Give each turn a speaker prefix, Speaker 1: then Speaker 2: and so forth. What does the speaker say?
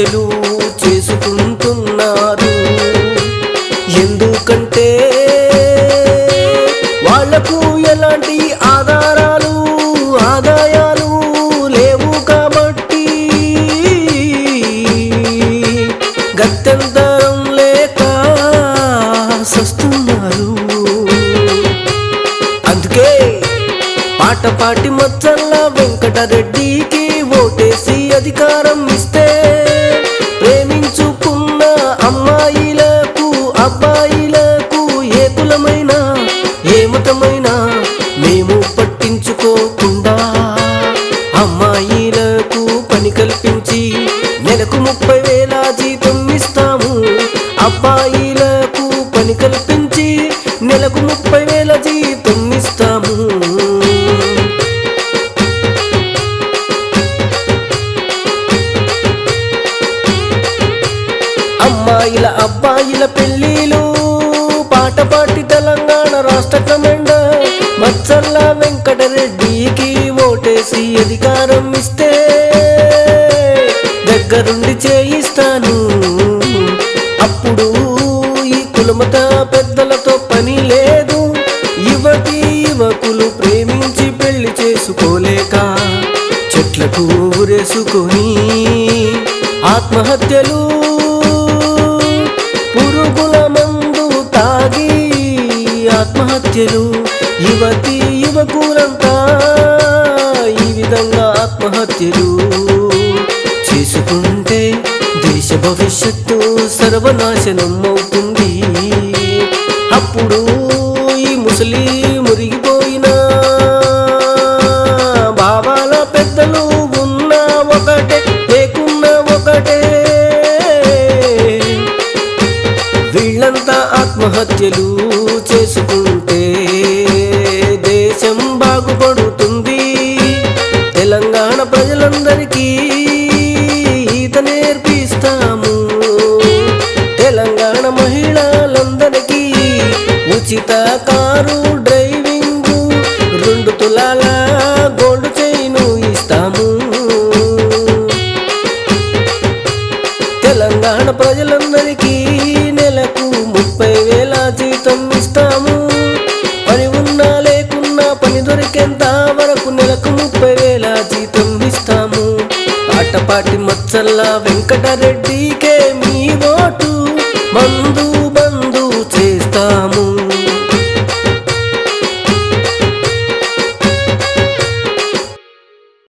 Speaker 1: ఆత్మహత్యలు చేసుకుంటున్నారు. ఎందుకంటే వాళ్లకు ఎలాంటి ఆదాయాలు లేవు కాబట్టి గత్యంతరం లేక సస్తున్నారు. అందుకే పాటపాటి మచ్చల్ల వెంకటరెడ్డికి ఓటేసి అధికారం ఇస్తే ప్రేమించుకున్న అమ్మాయిలకు అబ్బాయిలకు ఏ కులమైనా ఏ మతమైనా మేము పట్టించుకోకుండా అమ్మాయిలకు పని కల్పించి నెలకు 30,000 జీతం ఇస్తాము. అబ్బాయిలకు పని కల్పించి నెలకు 30,000 జీతం ఇస్తాము. అమ్మాయిల అబ్బాయిల పెళ్ళిళ్ళు పాటపాటి తెలంగాణ రాష్ట్ర కమాండర్ మచ్చల్ల వెంకటరెడ్డికి ఓటేసి అధికారం ఇస్తే దగ్గరుండి చేయిస్తాను. అప్పుడు ఈ కులమత పెద్దలతో పని లేదు. యువకులు ప్రేమించి పెళ్లి చేసుకోలేక చెట్లకు ఊరేసుకొని ఆత్మహత్యలు, పురుగుల మందు తాగి ఆత్మహత్యలు, యువకులంతా ఈ విధంగా ఆత్మహత్యలు చేసుకుంటే దేశ భవిష్యత్తు సర్వనాశనం అవుతుంది. అప్పుడు ఈ ముసలి మురిగిపోయిన బాబాల పెద్దలు ఉన్న ఒకటే లేకున్న ఒకటే, వీళ్ళంతా ఆత్మహత్యలు చేసుకుంటే దేశం బాగుపడుతుంది. తెలంగాణ ప్రజలందరికీ ఈత నేర్పిస్తాము. తెలంగాణ మహిళలందరికీ ఉచిత కారు డ్రైవింగు, 2 తులాల గోల్డ్ చైను ఇస్తాము. తెలంగాణ ప్రజలందరికీ నెలకు 30,000 జీతం ఇస్తాము. పని ఉన్నా లేకున్నా పని దొరికేంత వరకు నెలకు 30,000 జీతం ఇస్తాము. పాటపాటి మచ్చల్ల వెంకటరెడ్డికే మీ ఓటు. మందు